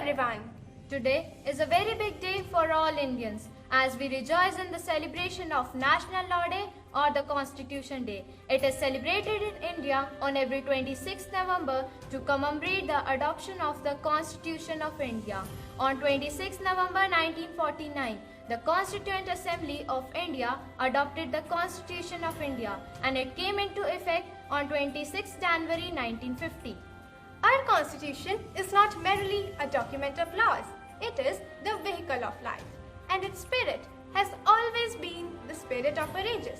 everyone. Today is a very big day for all Indians as we rejoice in the celebration of National Law Day or the Constitution Day. It is celebrated in India on every 26th November to commemorate the adoption of the Constitution of India. On 26 November 1949, the Constituent Assembly of India adopted the Constitution of India and it came into effect on 26 January 1950. Our constitution is not merely a document of laws, it is the vehicle of life, and its spirit has always been the spirit of our ages.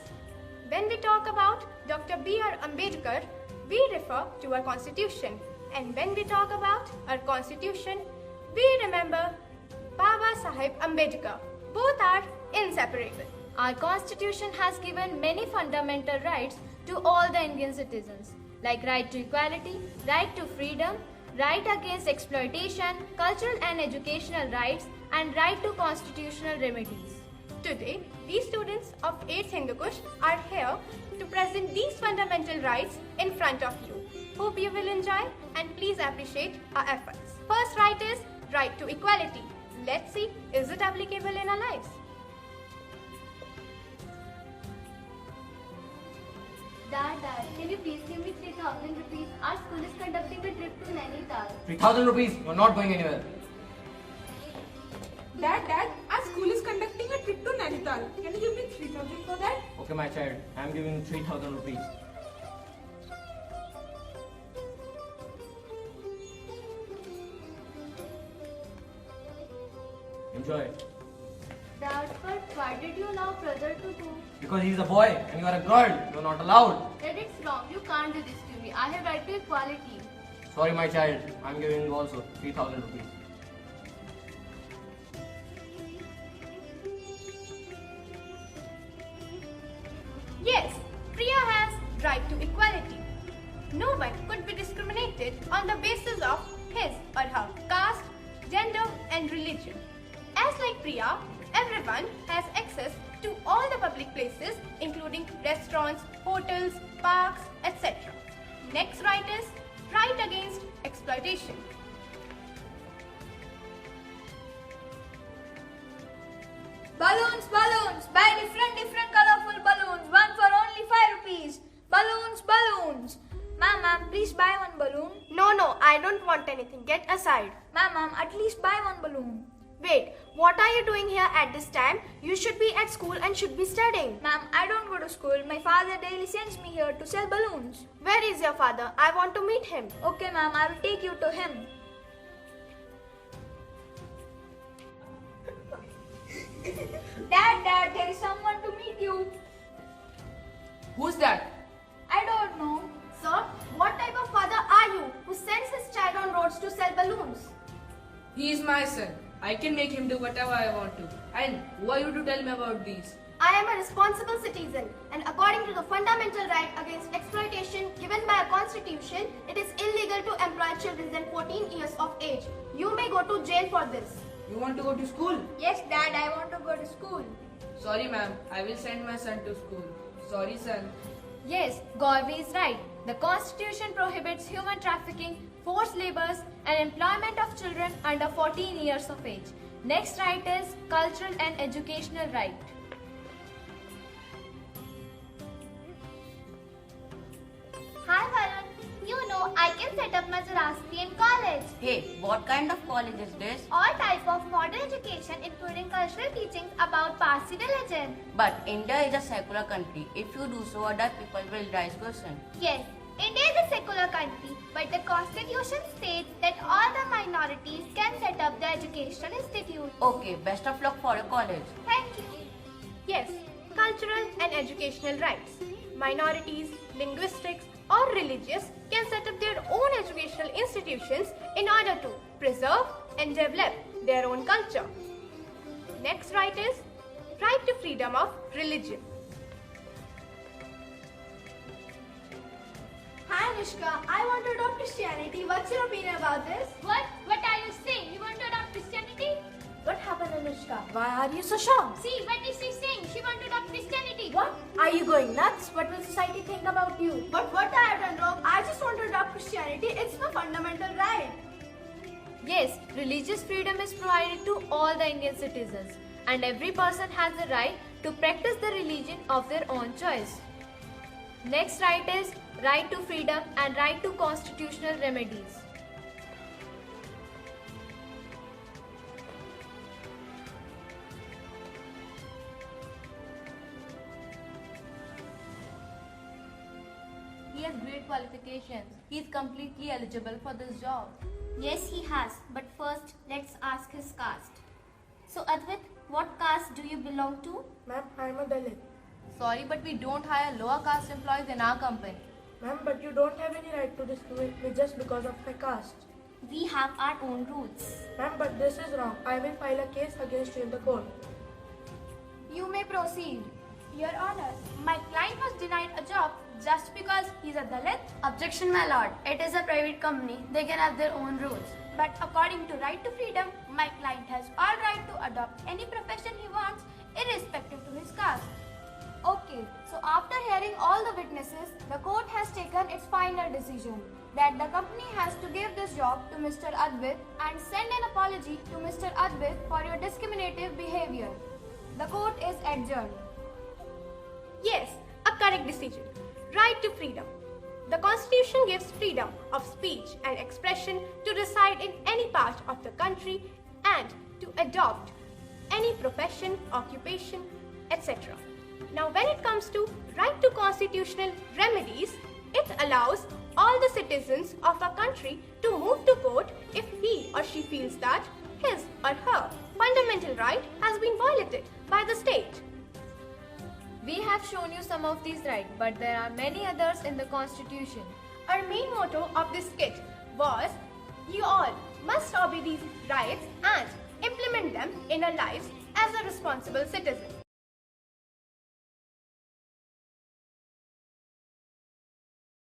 When we talk about Dr. B.R. Ambedkar, we refer to our constitution, and when we talk about our constitution, we remember Baba Sahib Ambedkar. Both are inseparable. Our constitution has given many fundamental rights to all the Indian citizens, like right to equality, right to freedom, right against exploitation, cultural and educational rights, and right to constitutional remedies. Today, we students of 8th Hindu Kush are here to present these fundamental rights in front of you. Hope you will enjoy and please appreciate our efforts. First right is right to equality. Let's see, is it applicable in our lives? Dad, can you please give me 3,000 rupees? Our school is conducting a trip to Nainital. 3,000 rupees? You're not going anywhere. Dad, our school is conducting a trip to Nainital. Can you give me 3,000 for that? Okay, my child. I'm giving you 3,000 rupees. Enjoy. Dad, but why did you allow brother to go? Because he's a boy and you are a girl. You're not allowed. Dad, it's wrong. You can't do this to me. I have right to equality. Sorry, my child. I'm giving you also 3,000 rupees. Yes, Priya has right to equality. No one could be discriminated on the basis of his or her caste, gender and religion. As like Priya, everyone has access to all the public places including restaurants, hotels, parks, etc. Next right is right against exploitation. Balloons, balloons, buy different colorful balloons, one for only 5 rupees. Balloons, balloons. Ma'am, please buy one balloon. No, I don't want anything. Get aside. Ma'am, at least buy one balloon. Wait, what are you doing here at this time? You should be at school and should be studying. Ma'am, I don't go to school. My father daily sends me here to sell balloons. Where is your father? I want to meet him. Okay, ma'am, I will take you to him. Dad, there is someone to meet you. Who's that? I don't know. Sir, what type of father are you who sends his child on roads to sell balloons? He is my son. I can make him do whatever I want to. And who are you to tell me about these? I am a responsible citizen and according to the fundamental right against exploitation given by our constitution, it is illegal to employ children than 14 years of age. You may go to jail for this. You want to go to school? Yes, Dad, I want to go to school. Sorry, ma'am. I will send my son to school. Sorry, son. Yes, Gauravi is right. The Constitution prohibits human trafficking, forced labours and employment of children under 14 years of age. Next right is cultural and educational right. Hi, Varun. You know, I can set up my Zoroastrian college. Hey, what kind of college is this? All type of modern education, including cultural teachings about Parsi religion. But India is a secular country. If you do so, other people will raise question. Yes, India is a secular country, but the constitution states that all the minorities can set up the educational institute. Okay, best of luck for your college. Thank you. Yes, cultural and educational rights. Minorities, linguistics or religious can set up their own educational institutions in order to preserve and develop their own culture. Next right is right to freedom of religion. Hi, Anushka. I want to adopt Christianity. What's your opinion about this? What? What are you saying? You want to adopt Christianity? What happened, Anushka? Why are you so shocked? See, what is she saying? She want to adopt Christianity. What? Are you going nuts? What will society think about you? But what I have done wrong? I just want to adopt Christianity. It's my fundamental right. Yes, religious freedom is provided to all the Indian citizens, and every person has the right to practice the religion of their own choice. Next right is right to freedom and right to constitutional remedies. He has great qualifications. He is completely eligible for this job. Yes, he has. But first, let's ask his caste. So, Advait, what caste do you belong to? Ma'am, I am a Dalit. Sorry, but we don't hire lower caste employees in our company. Ma'am, but you don't have any right to discriminate me just because of my caste. We have our own rules. Ma'am, but this is wrong. I will file a case against you in the court. You may proceed. Your Honor, my client was denied a job just because he's a Dalit. Objection, my lord. It is a private company. They can have their own rules. But according to right to freedom, my client has all right to adopt any profession he wants, irrespective to his caste. Okay, so after hearing all the witnesses, the court has taken its final decision that the company has to give this job to Mr. Advait and send an apology to Mr. Advait for your discriminative behavior. The court is adjourned. Yes, a correct decision. Right to freedom. The Constitution gives freedom of speech and expression to reside in any part of the country and to adopt any profession, occupation, etc. Now, when it comes to right to constitutional remedies, it allows all the citizens of a country to move to court if he or she feels that his or her fundamental right has been violated by the state. We have shown you some of these rights, but there are many others in the Constitution. Our main motto of this skit was, you all must obey these rights and implement them in our lives as a responsible citizen.